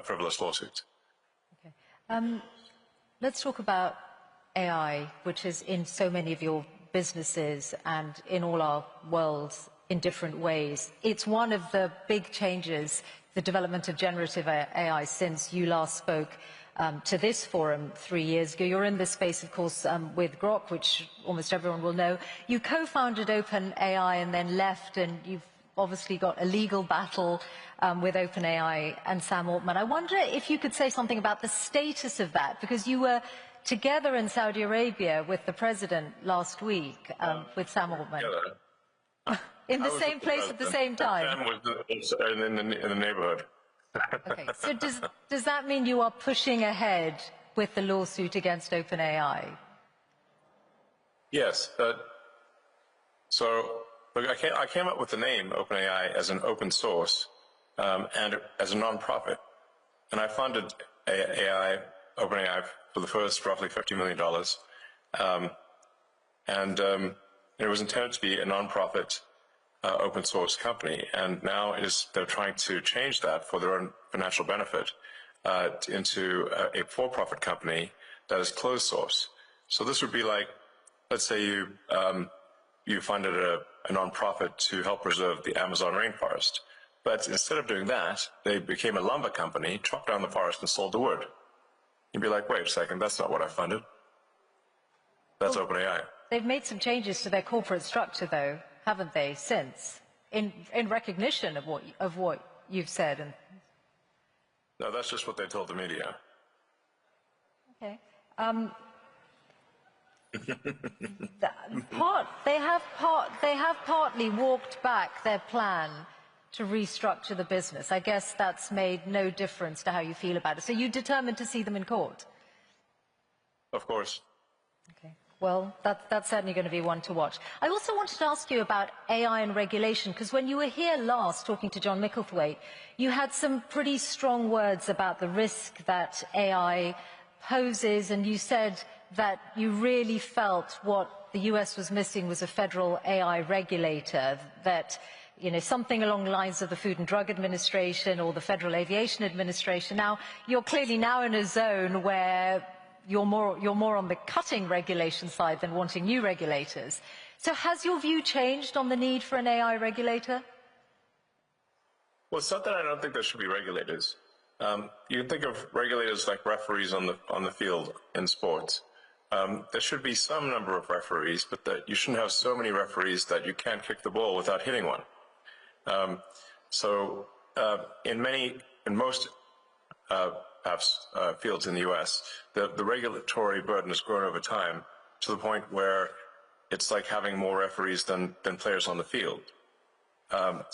frivolous lawsuits. Okay. Let's talk about AI, which is in so many of your businesses and in all our worlds in different ways. It's one of the big changes, the development of generative AI, since you last spoke to this forum 3 years ago. You're in this space, of course, with Grok, which almost everyone will know. You co-founded OpenAI and then left, and you've obviously got a legal battle with OpenAI and Sam Altman. I wonder if you could say something about the status of that, because you were together in Saudi Arabia with the president last week, with Sam Altman. In the same place at the same time. Sam was in the neighborhood. Okay, so does that mean you are pushing ahead with the lawsuit against OpenAI? Yes. So look, I came up with the name OpenAI as an open source and as a nonprofit, and I funded OpenAI for the first roughly $50 million, and it was intended to be a nonprofit open source company, and now they're trying to change that for their own financial benefit into a for-profit company that is closed source. So this would be like, let's say you funded a nonprofit to help preserve the Amazon rainforest, but instead of doing that, they became a lumber company, chopped down the forest and sold the wood. You'd be like, wait a second, that's not what I funded. That's OpenAI. They've made some changes to their corporate structure, though, haven't they, since, in recognition of what you've said? And no, that's just what they told the media. Okay. They have partly walked back their plan to restructure the business. I guess that's made no difference to how you feel about it. So you're determined to see them in court? Of course. Okay. Well, that's certainly going to be one to watch. I also wanted to ask you about AI and regulation, because when you were here last talking to John Micklethwaite, you had some pretty strong words about the risk that AI poses, and you said that you really felt what the US was missing was a federal AI regulator, that, you know, something along the lines of the Food and Drug Administration or the Federal Aviation Administration. Now, you're clearly now in a zone where you're more on the cutting regulation side than wanting new regulators. So has your view changed on the need for an AI regulator? Well, it's not that I don't think there should be regulators. You can think of regulators like referees on the field in sports. There should be some number of referees, but that you shouldn't have so many referees that you can't kick the ball without hitting one. In most fields in the U.S., the regulatory burden has grown over time to the point where it's like having more referees than players on the field. And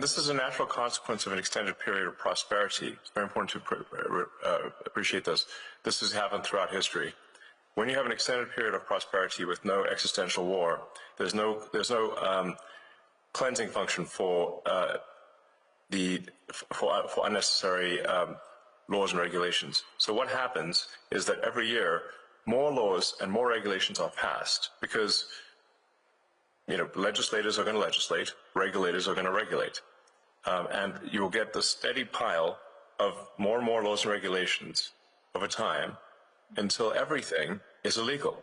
this is a natural consequence of an extended period of prosperity. It's very important to appreciate this. This has happened throughout history. When you have an extended period of prosperity with no existential war, there's no cleansing function for unnecessary laws and regulations. So what happens is that every year more laws and more regulations are passed because, you know, legislators are going to legislate, regulators are going to regulate, and you will get the steady pile of more and more laws and regulations over time until everything is illegal.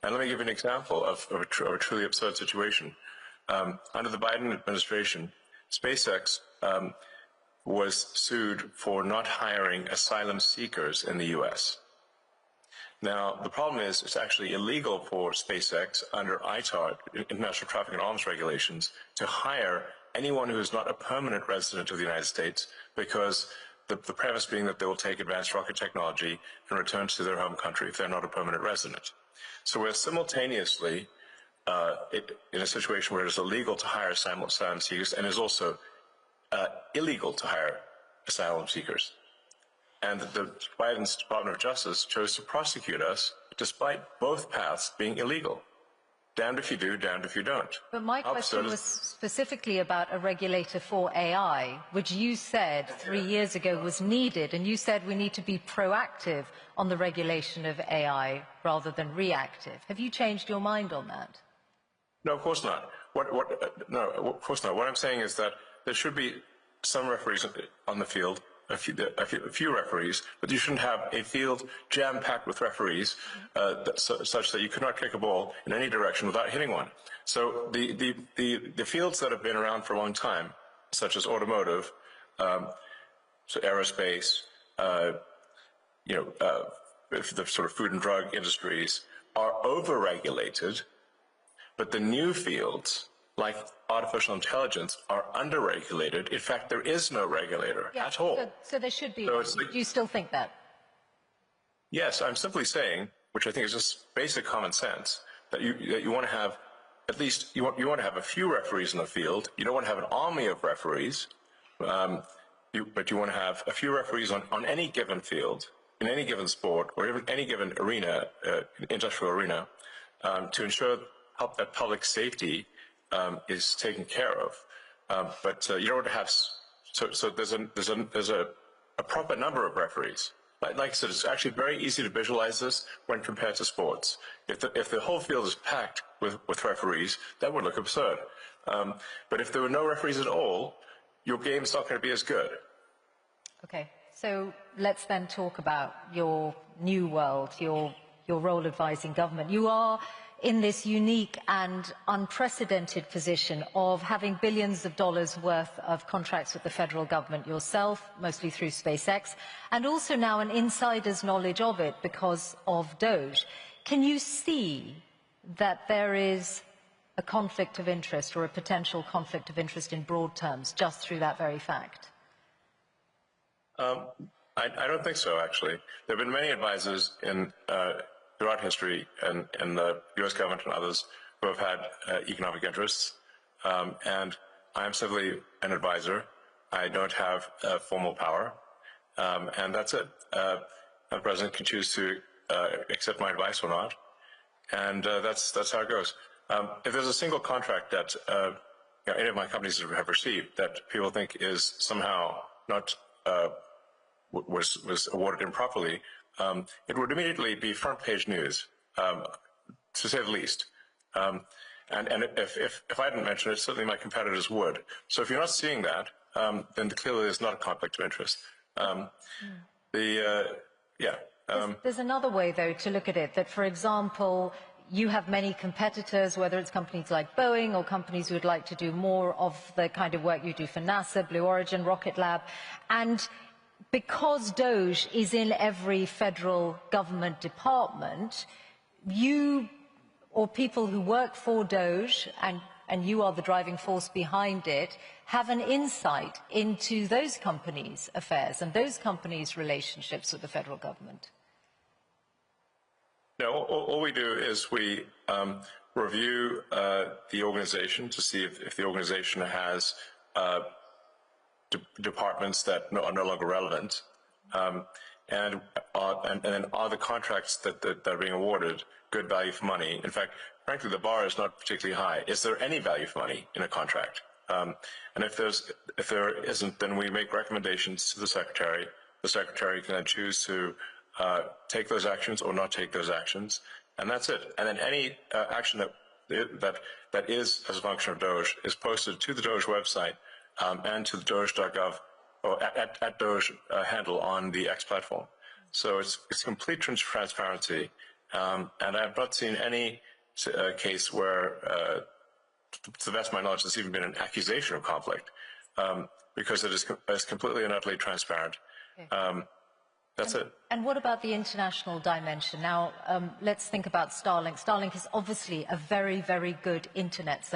And let me give you an example of a truly absurd situation. Under the Biden administration, SpaceX was sued for not hiring asylum seekers in the U.S. Now, the problem is it's actually illegal for SpaceX under ITAR, International Traffic in Arms Regulations, to hire anyone who is not a permanent resident of the United States, because the premise being that they will take advanced rocket technology and return to their home country if they're not a permanent resident. So we're simultaneously in a situation where it is illegal to hire asylum seekers and is also illegal to hire asylum seekers. And the Biden's Department of Justice chose to prosecute us despite both paths being illegal. Damned if you do, damned if you don't. But my question was specifically about a regulator for AI, which you said 3 years ago was needed, and you said we need to be proactive on the regulation of AI rather than reactive. Have you changed your mind on that? No, of course not. No, of course not. What I'm saying is that there should be some referees on the field, a few referees, but you shouldn't have a field jam-packed with referees such that you could not kick a ball in any direction without hitting one. So the fields that have been around for a long time, such as automotive, so aerospace, the sort of food and drug industries, are over-regulated, but the new fields, like artificial intelligence, are under-regulated. In fact, there is no regulator at all. So there should be. So do you still think that? Yes, I'm simply saying, which I think is just basic common sense, that you want to have at least you want to have a few referees in the field. You don't want to have an army of referees, but you want to have a few referees on any given field, in any given sport, or even any given arena, industrial arena, to ensure that public safety is taken care of. But you don't want to have so there's a proper number of referees. Like I said, it's actually very easy to visualize this when compared to sports. If the whole field is packed with referees, that would look absurd. But if there were no referees at all, your game's not going to be as good. Okay, so let's then talk about your new world, your role advising government. You are in this unique and unprecedented position of having billions of dollars worth of contracts with the federal government yourself, mostly through SpaceX, and also now an insider's knowledge of it because of Doge. Can you see that there is a conflict of interest or a potential conflict of interest in broad terms just through that very fact? I don't think so, actually. There have been many advisors throughout history and the U.S. government and others who have had economic interests, and I am simply an advisor. I don't have formal power, and that's it. The president can choose to accept my advice or not, and that's how it goes. If there's a single contract that any of my companies have received that people think is somehow not was awarded improperly, it would immediately be front-page news, to say the least. And if I didn't mention it, certainly my competitors would. So if you're not seeing that, then clearly there's not a conflict of interest. There's another way, though, to look at it, that, for example, you have many competitors, whether it's companies like Boeing or companies who would like to do more of the kind of work you do for NASA, Blue Origin, Rocket Lab, and because Doge is in every federal government department, you or people who work for Doge, and you are the driving force behind it, have an insight into those companies' affairs and those companies' relationships with the federal government. No, all we do is we review the organization to see if the organization has departments that are no longer relevant, and then are the contracts that are being awarded good value for money. In fact, frankly, the bar is not particularly high. Is there any value for money in a contract? And if there isn't, then we make recommendations to the secretary. The secretary can then choose to take those actions or not take those actions, and that's it. And then any action that is as a function of Doge is posted to the Doge website and to the Doge.gov or at Doge handle on the X platform. So it's complete transparency, and I've not seen any case where, to the best of my knowledge, there's even been an accusation of conflict, because it is completely and utterly transparent. Okay. That's it. And what about the international dimension? Now, let's think about Starlink. Starlink is obviously a very, very good internet service.